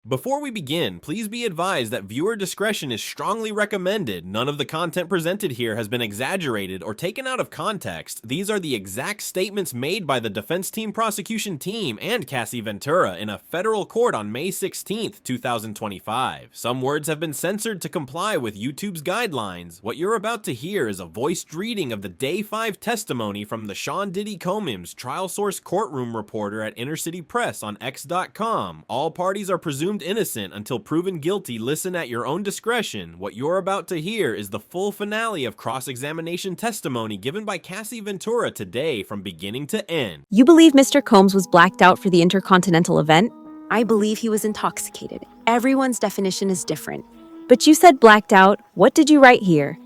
Before we begin, please be advised that viewer discretion is strongly recommended. None of the content presented here has been exaggerated or taken out of context. These are the exact statements made by the defense team, prosecution team, and Cassie Ventura in a federal court on May 16th, 2025. Some words have been censored to comply with YouTube's guidelines. What you're about to hear is a voiced reading of the Day 5 testimony from the Sean Diddy Combs trial source courtroom reporter at Inner City Press on X.com. All parties are presumed innocent until proven guilty. Listen at your own discretion. What you're about to hear is the full finale of cross-examination testimony given by Cassie Ventura today from beginning to end. You believe Mr. Combs was blacked out for the Intercontinental event? I believe he was intoxicated. Everyone's definition is different. But you said blacked out. What did you write here?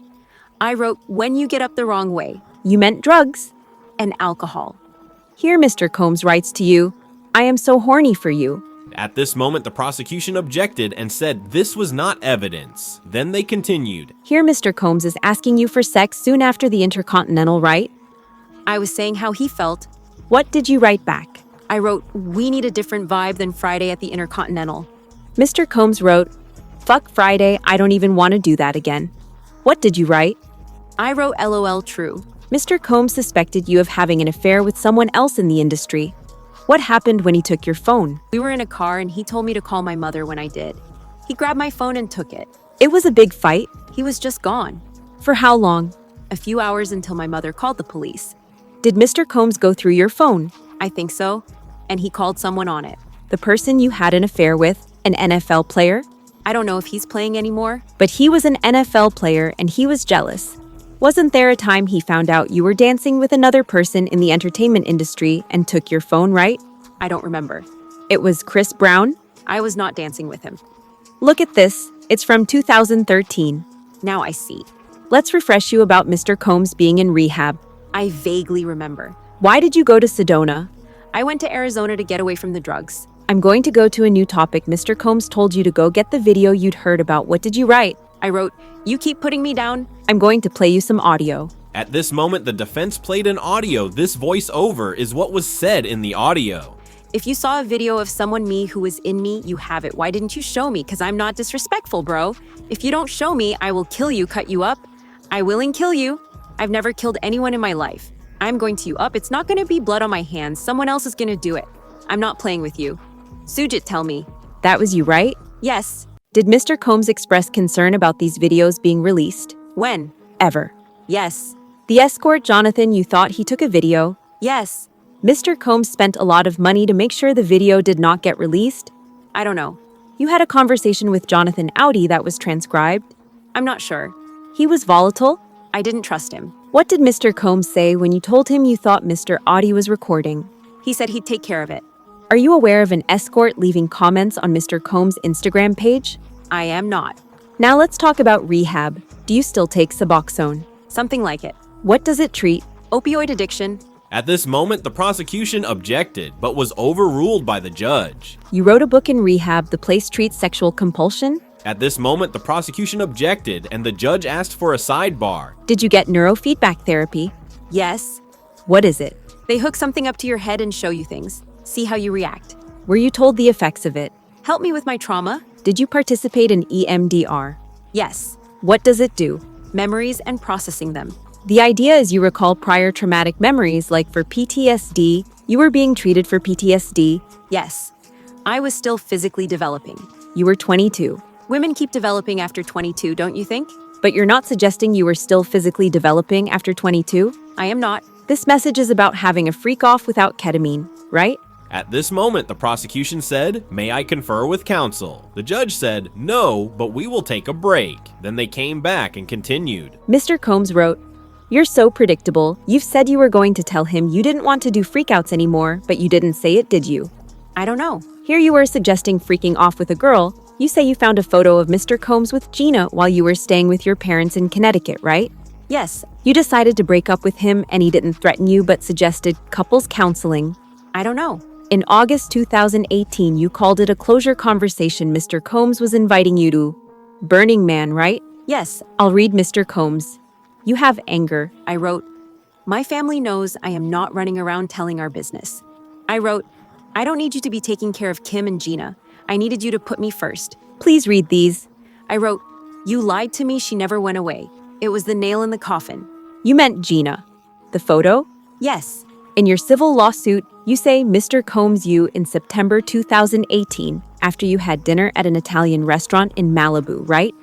I wrote, when you get up the wrong way, You meant drugs. and alcohol. Here Mr. Combs writes to you, I am so horny for you. At this moment, the prosecution objected and said this was not evidence. Then they continued. Here Mr. Combs is asking you for sex soon after the Intercontinental, right? I was saying how he felt. What did you write back? I wrote, we need a different vibe than Friday at the Intercontinental. Mr. Combs wrote, Fuck Friday, I don't even want to do that again. What did you write? I wrote LOL true. Mr. Combs suspected you of having an affair with someone else in the industry. What happened when he took your phone? We were in a car and he told me to call my mother when I did. He grabbed my phone and took it. It was a big fight. He was just gone. For how long? A few hours until my mother called the police. Did Mr. Combs go through your phone? I think so. And he called someone on it. The person you had an affair with, an NFL player? I don't know if he's playing anymore. But he was an NFL player and he was jealous. Wasn't there a time he found out you were dancing with another person in the entertainment industry and took your phone, right? I don't remember. It was Chris Brown? I was not dancing with him. Look at this. It's from 2013. Now I see. Let's refresh you about Mr. Combs being in rehab. I vaguely remember. Why did you go to Sedona? I went to Arizona to get away from the drugs. I'm going to go to a new topic. Mr. Combs told you to go get the video you'd heard about. What did you write? I wrote, you keep putting me down. I'm going to play you some audio. At this moment, the defense played an audio. This voiceover is what was said in the audio. If you saw a video of someone me who was in me, you have it. Why didn't you show me? Because I'm not disrespectful, bro. If you don't show me, I will kill you, cut you up. I will and kill you. I've never killed anyone in my life. I'm going to you up. It's not going to be blood on my hands. Someone else is going to do it. I'm not playing with you. Sujit, tell me. That was you, right? Yes. Did Mr. Combs express concern about these videos being released? When? Ever. Yes. The escort Jonathan, you thought he took a video? Yes. Mr. Combs spent a lot of money to make sure the video did not get released? I don't know. You had a conversation with Jonathan Audi that was transcribed? I'm not sure. He was volatile? I didn't trust him. What did Mr. Combs say when you told him you thought Mr. Audi was recording? He said he'd take care of it. Are you aware of an escort leaving comments on Mr. Combs' Instagram page? I am not. Now let's talk about rehab. Do you still take Suboxone? Something like it. What does it treat? Opioid addiction. At this moment, the prosecution objected, but was overruled by the judge. You wrote a book in rehab, The Place Treats Sexual Compulsion? At this moment, the prosecution objected, and the judge asked for a sidebar. Did you get neurofeedback therapy? Yes. What is it? They hook something up to your head and show you things. See how you react. Were you told the effects of it? Help me with my trauma. Did you participate in EMDR? Yes. What does it do? Memories and processing them. The idea is you recall prior traumatic memories, like for PTSD. You were being treated for PTSD. Yes. I was still physically developing. You were 22. Women keep developing after 22, don't you think? But you're not suggesting you were still physically developing after 22? I am not. This message is about having a freak off without ketamine, right? At this moment, the prosecution said, "May I confer with counsel?" The judge said, "No, but we will take a break." Then they came back and continued. Mr. Combs wrote, You're so predictable. You've said you were going to tell him you didn't want to do freakouts anymore, but you didn't say it, did you? I don't know. Here you were suggesting freaking off with a girl. You say you found a photo of Mr. Combs with Gina while you were staying with your parents in Connecticut, right? Yes. You decided to break up with him and he didn't threaten you but suggested couples counseling. I don't know. In August 2018, you called it a closure conversation. Mr. Combs was inviting you to Burning Man, right? Yes. I'll read Mr. Combs. You have anger. I wrote, my family knows I am not running around telling our business. I wrote, I don't need you to be taking care of Kim and Gina. I needed you to put me first. Please read these. I wrote, "You lied to me, she never went away. It was the nail in the coffin." You meant Gina. The photo? Yes, In your civil lawsuit, you say Mr. Combs you in September 2018 after you had dinner at an Italian restaurant in Malibu, right?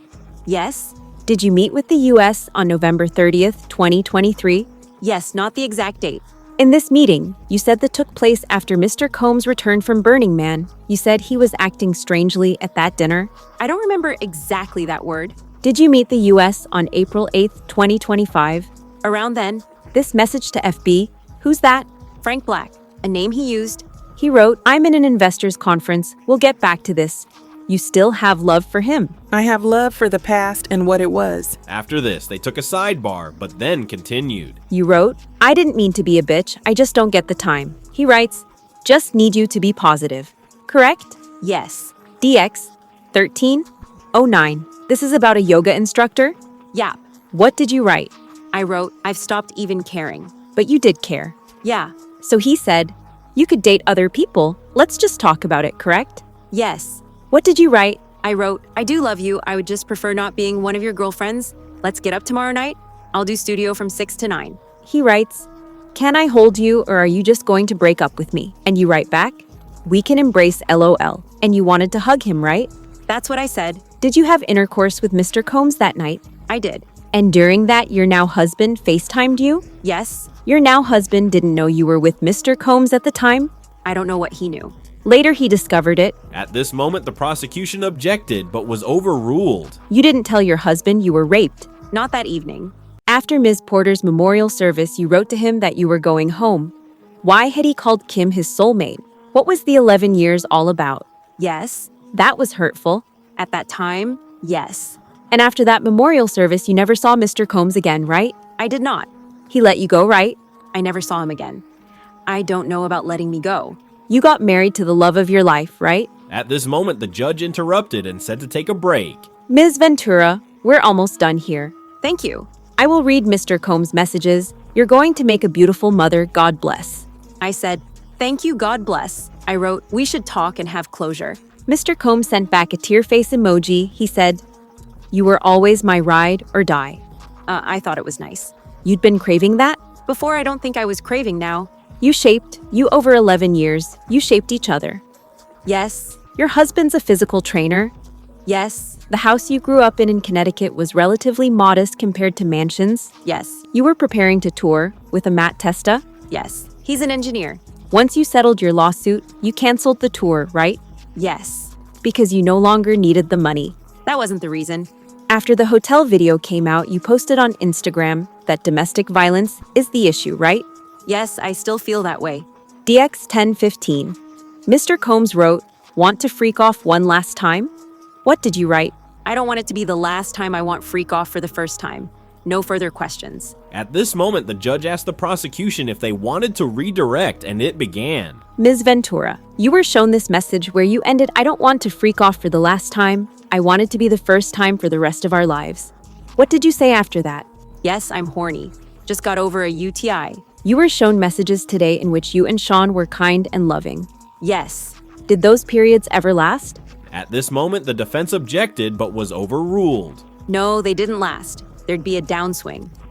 yes, Did you meet with the US on November 30th, 2023? yes, not the exact date. In this meeting, you said that took place after Mr. Combs returned from Burning Man. You said he was acting strangely at that dinner. I don't remember exactly that word. Did you meet the US on April 8th, 2025? Around then, This message to FB, who's that? Frank Black, a name he used. He wrote, I'm in an investors conference. We'll get back to this. You still have love for him. I have love for the past and what it was. After this, they took a sidebar, but then continued. You wrote, I didn't mean to be a bitch. I just don't get the time. He writes, just need you to be positive. Correct? Yes, DX 1309. This is about a yoga instructor? yap. What did you write? I wrote, I've stopped even caring. But you did care. Yeah, So he said, you could date other people. Let's just talk about it, correct? yes. What did you write? I wrote, I do love you. I would just prefer not being one of your girlfriends. Let's get up tomorrow night. I'll do studio from 6 to 9. He writes, can I hold you or are you just going to break up with me? And you write back, we can embrace LOL. And you wanted to hug him, right? That's what I said. Did you have intercourse with Mr. Combs that night? I did. And during that, your now husband FaceTimed you? Yes, Your now husband didn't know you were with Mr. Combs at the time? I don't know what he knew. Later, he discovered it. At this moment, the prosecution objected, but was overruled. You didn't tell your husband you were raped. Not that evening. After Ms. Porter's memorial service, you wrote to him that you were going home. Why had he called Kim his soulmate? What was the 11 years all about? Yes, That was hurtful. at that time, yes. And after that memorial service, you never saw Mr. Combs again, right? I did not. He let you go, right? I never saw him again. I don't know about letting me go. You got married to the love of your life, right? At this moment, the judge interrupted and said to take a break. Ms. Ventura, we're almost done here. Thank you. I will read Mr. Combs' messages. You're going to make a beautiful mother, God bless. I said, thank you, God bless. I wrote, we should talk and have closure. Mr. Combs sent back a tear face emoji. He said, you were always my ride or die. I thought it was nice. You'd been craving that? Before, I don't think I was craving now. You over 11 years, you shaped each other. Yes, Your husband's a physical trainer. yes, The house you grew up in Connecticut was relatively modest compared to mansions. yes, You were preparing to tour with a Matt Testa. yes. He's an engineer. Once you settled your lawsuit, you canceled the tour, right? Yes. Because you no longer needed the money. That wasn't the reason. After the hotel video came out, you posted on Instagram that domestic violence is the issue, right? Yes, I still feel that way. DX 1015. Mr. Combs wrote, want to freak off one last time? What did you write? I don't want it to be the last time I want freak off for the first time. No further questions. At this moment, the judge asked the prosecution if they wanted to redirect, and it began. Ms. Ventura, you were shown this message where you ended, I don't want to freak off for the last time. I want it to be the first time for the rest of our lives. What did you say after that? Yes, I'm horny. Just got over a UTI. You were shown messages today in which you and Sean were kind and loving. Yes. Did those periods ever last? At this moment, the defense objected, but was overruled. No, they didn't last. There'd be a downswing.